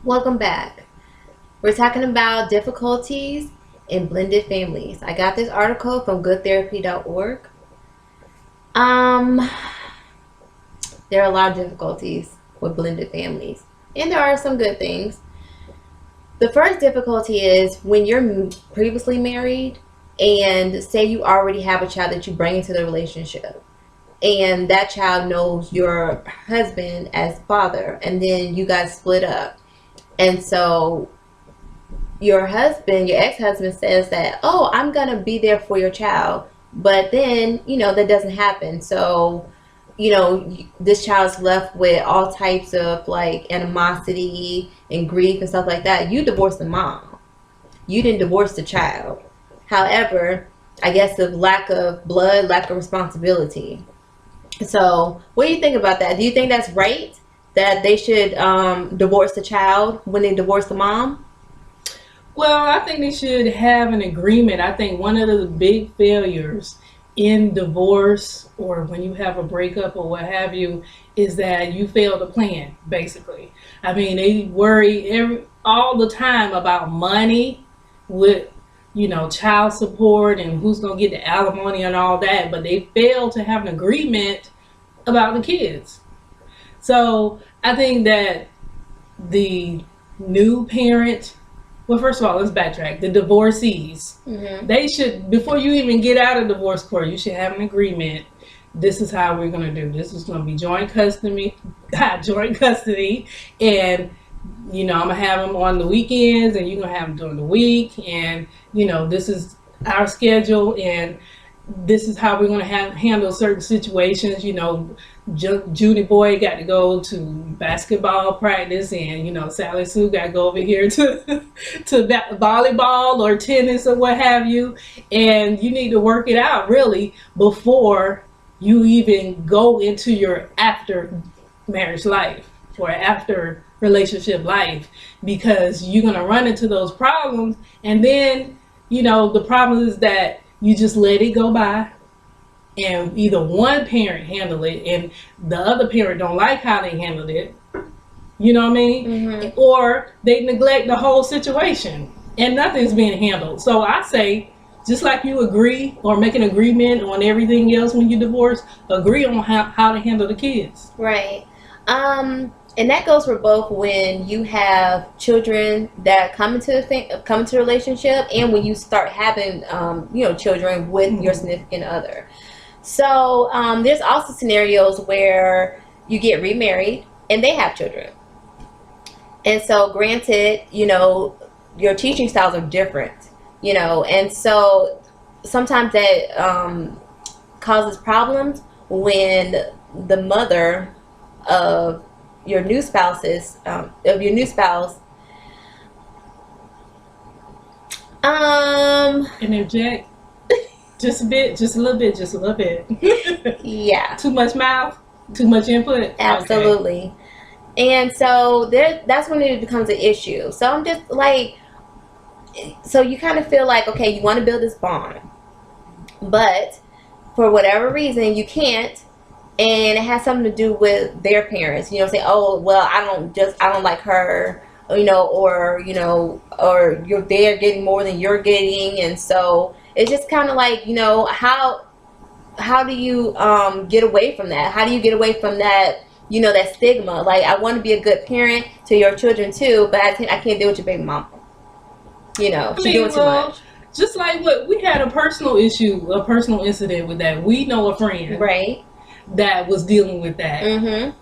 Welcome back. We're talking about difficulties in blended families. I got this article from goodtherapy.org. Um, there are a lot of difficulties with blended families, and there are some good things. The first difficulty is when you're previously married and say you already have a child that you bring into the relationship, and that child knows your husband as father, and then you guys split up. And so your ex-husband says that, oh, I'm gonna be there for your child, but then that doesn't happen. So this child's left with all types of like animosity and grief and stuff like that. You divorced the mom, you didn't divorce the child. However, I guess the lack of blood, lack of responsibility. So what do you think about that? Do you think that's right that they should divorce the child when they divorce the mom? Well, I think they should have an agreement. I think one of the big failures in divorce or when you have a breakup or what have you is that you fail to plan, basically. I mean, they worry all the time about money with, child support and who's going to get the alimony and all that, but they fail to have an agreement about the kids. So I think that the new parent, well, first of all, let's backtrack. The divorcees, they should, before you even get out of divorce court, you should have an agreement. This is how we're going to do. This is going to be joint custody, and I'm gonna have them on the weekends, and you're gonna have them during the week, and this is our schedule, and this is how we're gonna handle certain situations. Judy Boy got to go to basketball practice, and Sally Sue got to go over here to volleyball or tennis or what have you, and you need to work it out really before you even go into your after marriage life or after relationship life, because you're going to run into those problems, and then the problem is that you just let it go by, and either one parent handle it and the other parent don't like how they handled it, you know what I mean? Or they neglect the whole situation and nothing's being handled. So I say, just like you agree or make an agreement on everything else when you divorce, agree on how to handle the kids. Right. And that goes for both when you have children that come into a relationship, and when you start having children with your significant other. So there's also scenarios where you get remarried and they have children, and so granted, your teaching styles are different, and so sometimes that causes problems when the mother of your new spouse's Interject just a bit, just a little bit. Yeah. Too much mouth, too much input. Absolutely. Okay. And so that's when it becomes an issue. So I'm just like, so you kind of feel like, okay, you want to build this bond, but for whatever reason you can't, and it has something to do with their parents. Say, oh well, I don't like her, or they're getting more than you're getting, and so it's just kind of like, how do you get away from that? How do you get away from that? That stigma. Like, I want to be a good parent to your children too, but I can't deal with your baby mama. She's doing too much. Just like what we had a personal incident with that. We know a friend, right, that was dealing with that.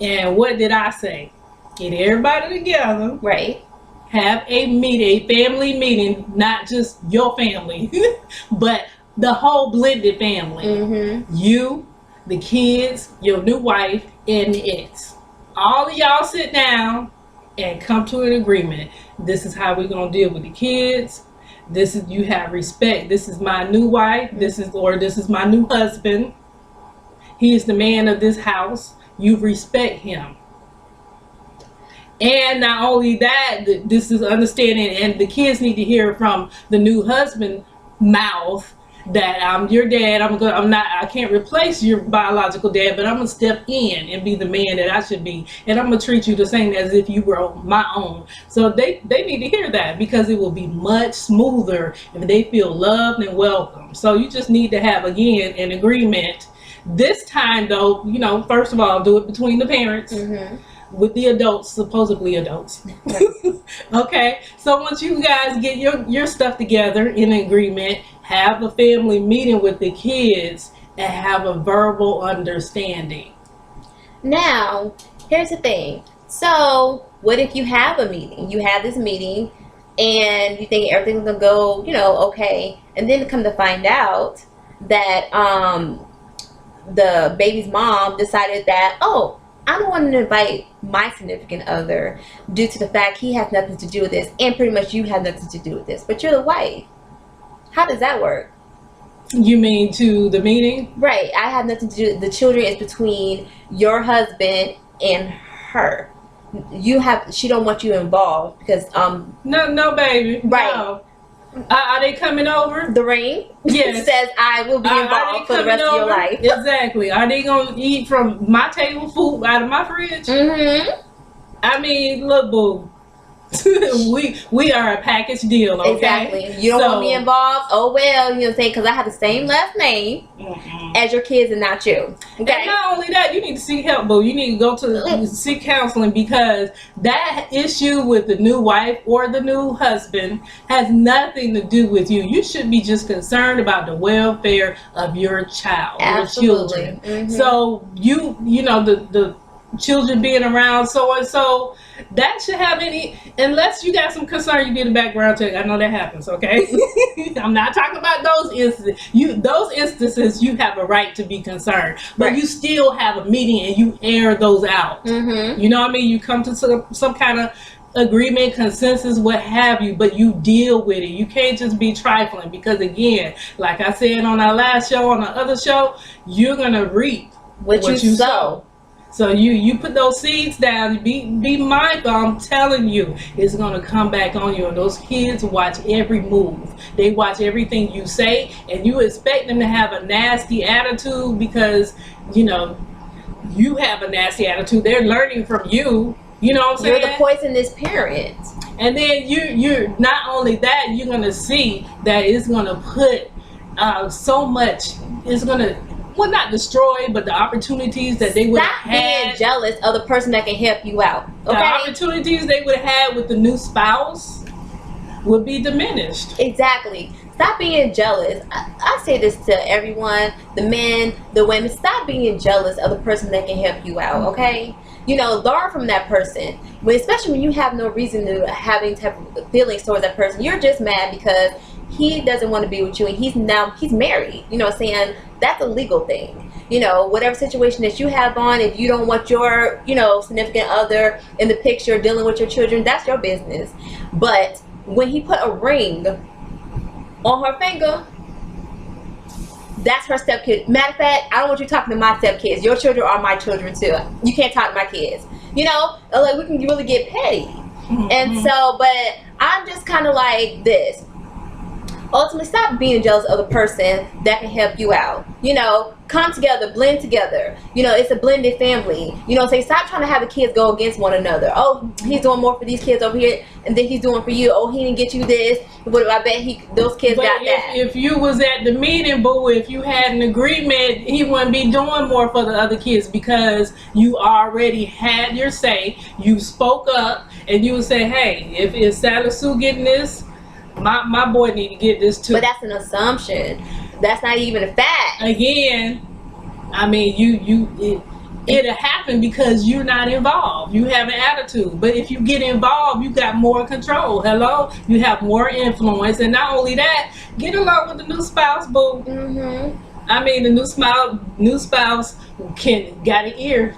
And what did I say? Get everybody together. Right. Have a family meeting, not just your family, but the whole blended family. You, the kids, your new wife, and the ex. All of y'all sit down and come to an agreement. This is how we're going to deal with the kids. You have respect. This is my new wife. This is my new husband. He is the man of this house. You respect him. And not only that, this is understanding, and the kids need to hear from the new husband mouth that I'm your dad. I can't replace your biological dad, but I'm gonna step in and be the man that I should be, and I'm gonna treat you the same as if you were my own. So they need to hear that, because it will be much smoother if they feel loved and welcome. So you just need to have, again, an agreement. This time though, first of all, do it between the parents. With the adults, supposedly adults. Okay, so once you guys get your stuff together in agreement, have a family meeting with the kids and have a verbal understanding. Now, here's the thing. So, what if you have a meeting? You have this meeting and you think everything's gonna go, okay, and then come to find out that the baby's mom decided that, oh, I don't want to invite my significant other due to the fact he has nothing to do with this, and pretty much you have nothing to do with this, but you're the wife. How does that work? You mean to the meeting? Right. I have nothing to do. The children is between your husband and her. She don't want you involved because No, baby. Right. No. Are they coming over? The ring Yes. says I will be involved for the rest of your life. Exactly. Are they gonna eat from my table food out of my fridge? I mean, look, boo. we are a package deal, okay? Exactly. You don't want me involved? Oh well, because I have the same last name as your kids and not you. Okay. And not only that, you need to seek help, boo. You need to go to seek counseling, because that issue with the new wife or the new husband has nothing to do with you. You should be just concerned about the welfare of your child, Absolutely. your children. So the children being around so and so, that should have unless you got some concern, you get a background check. I know that happens, okay? I'm not talking about those instances. Those instances, you have a right to be concerned, but right. You still have a meeting and you air those out. You know what I mean? You come to some kind of agreement, consensus, what have you, but you deal with it. You can't just be trifling, because again, like I said on our last show, on the other show, you're gonna reap what you sow. So you put those seeds down. Be mindful. I'm telling you, it's gonna come back on you. And those kids watch every move. They watch everything you say, and you expect them to have a nasty attitude because you have a nasty attitude. They're learning from you. You know what I'm saying? You're the poisonous parent. And then you're not only that, you're gonna see that it's gonna put so much. It's gonna. Well, not destroy, but the opportunities that they would have had. Stop being jealous of the person that can help you out. Okay? The opportunities they would have had with the new spouse would be diminished. Exactly. Stop being jealous. I say this to everyone, the men, the women. Stop being jealous of the person that can help you out, okay? Learn from that person. Especially when you have no reason to have any type of feelings towards that person. You're just mad because he doesn't want to be with you, and he's married. You know what I'm saying? That's a legal thing. Whatever situation that you have on, if you don't want your, significant other in the picture dealing with your children, that's your business. But when he put a ring on her finger, that's her stepkid. Matter of fact, I don't want you talking to my stepkids. Your children are my children too. You can't talk to my kids. Like we can really get petty. And so, but I'm just kind of like this. Ultimately, stop being jealous of the person that can help you out. Come together, blend together. It's a blended family. Stop trying to have the kids go against one another. Oh, he's doing more for these kids over here, and then he's doing for you. Oh, he didn't get you this, but I bet those kids got that. If you was at the meeting, boo, if you had an agreement, he wouldn't be doing more for the other kids, because you already had your say. You spoke up, and you would say, hey, if Sally Sue getting this, my boy need to get this too. But that's an assumption. That's not even a fact. Again, I mean, it'll happen because you're not involved. You have an attitude. But if you get involved, you got more control. Hello? You have more influence. And not only that, get along with the new spouse, boo. I mean, the new spouse got an ear.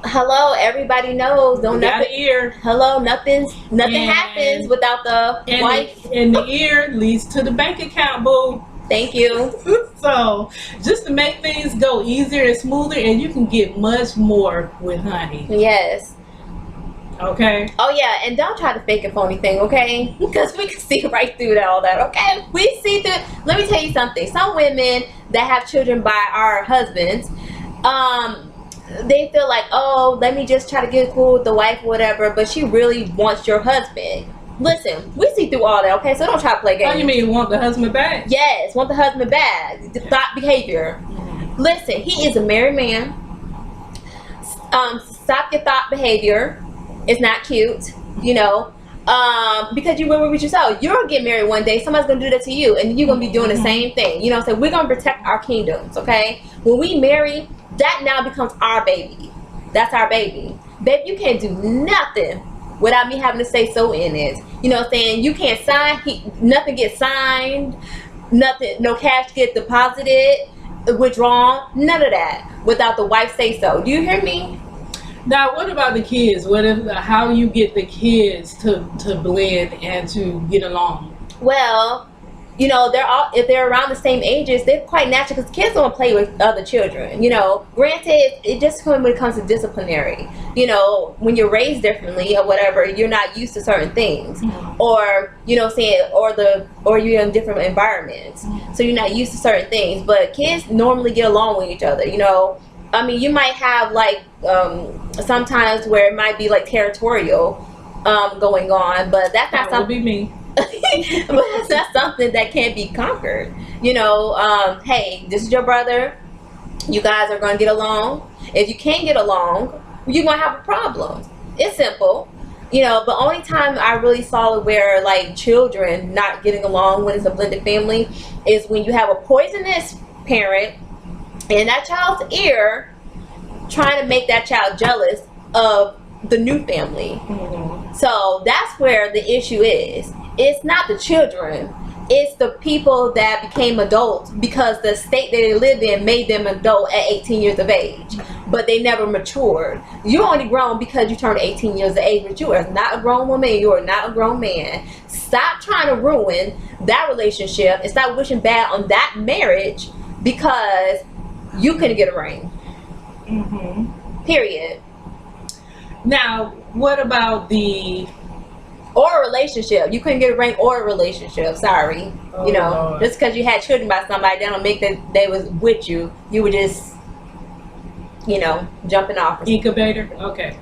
Hello, everybody knows. Got an ear. Hello, nothing happens without the wife. And the ear leads to the bank account, boo. Thank you. So, just to make things go easier and smoother, and you can get much more with honey. Yes. Okay. Oh yeah, and don't try to fake a phony thing, okay? Because we can see right through all that, okay? We see through. Let me tell you something. Some women that have children by our husbands, they feel like, oh, let me just try to get cool with the wife or whatever, but she really wants your husband. Listen, we see through all that, okay? So don't try to play games. Oh, you mean want the husband back? Yes, want the husband back. The thought behavior. Listen, he is a married man. Stop your thought behavior. It's not cute, you know. Because you remember with yourself, you're gonna get married one day, somebody's gonna do that to you, and you're gonna be doing the same thing. You know, so we're gonna protect our kingdoms, okay? When we marry, that now becomes our baby. That's our baby. Babe, you can't do nothing without me having to say so in it. You know what I'm saying? You can't sign, nothing gets signed, nothing, no cash gets deposited, withdrawn, none of that without the wife say so. Do you hear me? Now, what about the kids? What if how you get the kids to blend and to get along? Well, you know, if they're around the same ages, they're quite natural because kids don't play with other children. You know, granted, it just when it comes to disciplinary. You know, when you're raised differently or whatever, you're not used to certain things, or you know, or you're in different environments, so you're not used to certain things. But kids normally get along with each other. You know, I mean, you might have like sometimes where it might be like territorial going on, but that's not That would be me. but that's not something that can't be conquered. You know, hey, this is your brother. You guys are going to get along. If you can't get along, you're going to have a problem. It's simple. You know, but only time I really saw it where like children not getting along when it's a blended family is when you have a poisonous parent in that child's ear trying to make that child jealous of the new family. So that's where the issue is. It's not the children, it's the people that became adults because the state that they lived in made them adult at 18 years of age, but they never matured. You're only grown because you turned 18 years of age, but you are not a grown woman, you are not a grown man. Stop trying to ruin that relationship and stop wishing bad on that marriage because you couldn't get a ring. Period. Now, what about or a relationship? You couldn't get a ring or a relationship. Sorry. Oh, you know, Lord. just because you had children by somebody, that don't make that they was with you. You were just, you know, jumping off. incubator? Okay.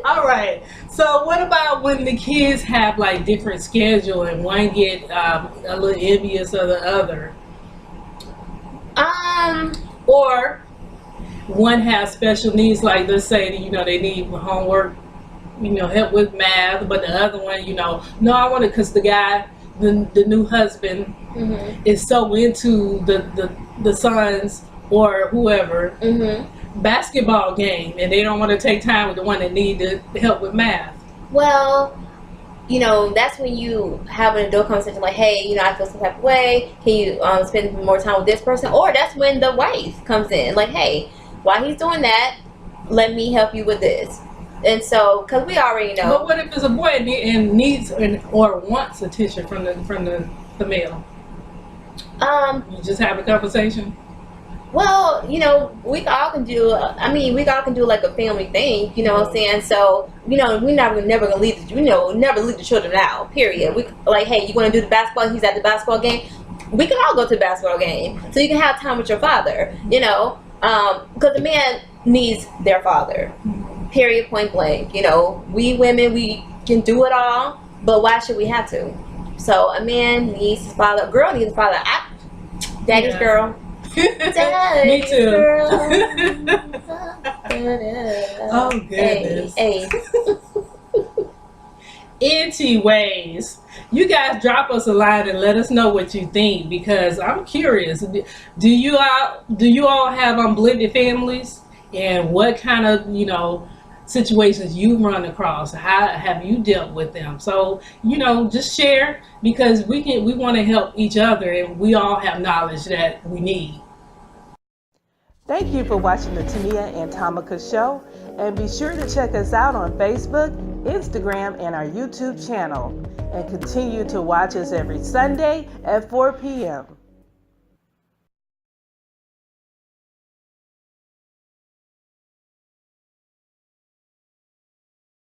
All right. So what about when the kids have like different schedule and one get a little envious of the other, or one has special needs, like let's say you know they need homework, you know, help with math, but the other one, you know, no, I want it because the guy, the new husband, is so into the sons or whoever basketball game, and they don't want to take time with the one that need the help with math. Well, you know, that's when you have an adult conversation like, hey, you know, I feel some type of way. Can you spend more time with this person? Or that's when the wife comes in like, hey, while he's doing that, let me help you with this. And so, because we already know. But what if it's a boy and needs or wants attention from the male? You just have a conversation. Well, you know, we all can do. We all can do like a family thing. You know what I'm saying? So, you know, we're never gonna leave. Never leave the children out. Period. We like, hey, you want to do the basketball? He's at the basketball game. We can all go to the basketball game, so you can have time with your father. You know, because the man needs their father. Period. Point blank. You know, we women, we can do it all, but why should we have to? So a man needs his father. A girl needs a father. Daddy's girl. Me too. Girl. Oh goodness. Hey. Anyways, you guys drop us a line and let us know what you think, because I'm curious. Do you all have blended families, and what kind of, you know, situations you run across? How have you dealt with them? So, you know, just share, because we want to help each other, and we all have knowledge that we need. Thank you for watching the Tania and Tamika Show, and be sure to check us out on Facebook, Instagram, and our YouTube channel, and continue to watch us every Sunday at 4 p.m.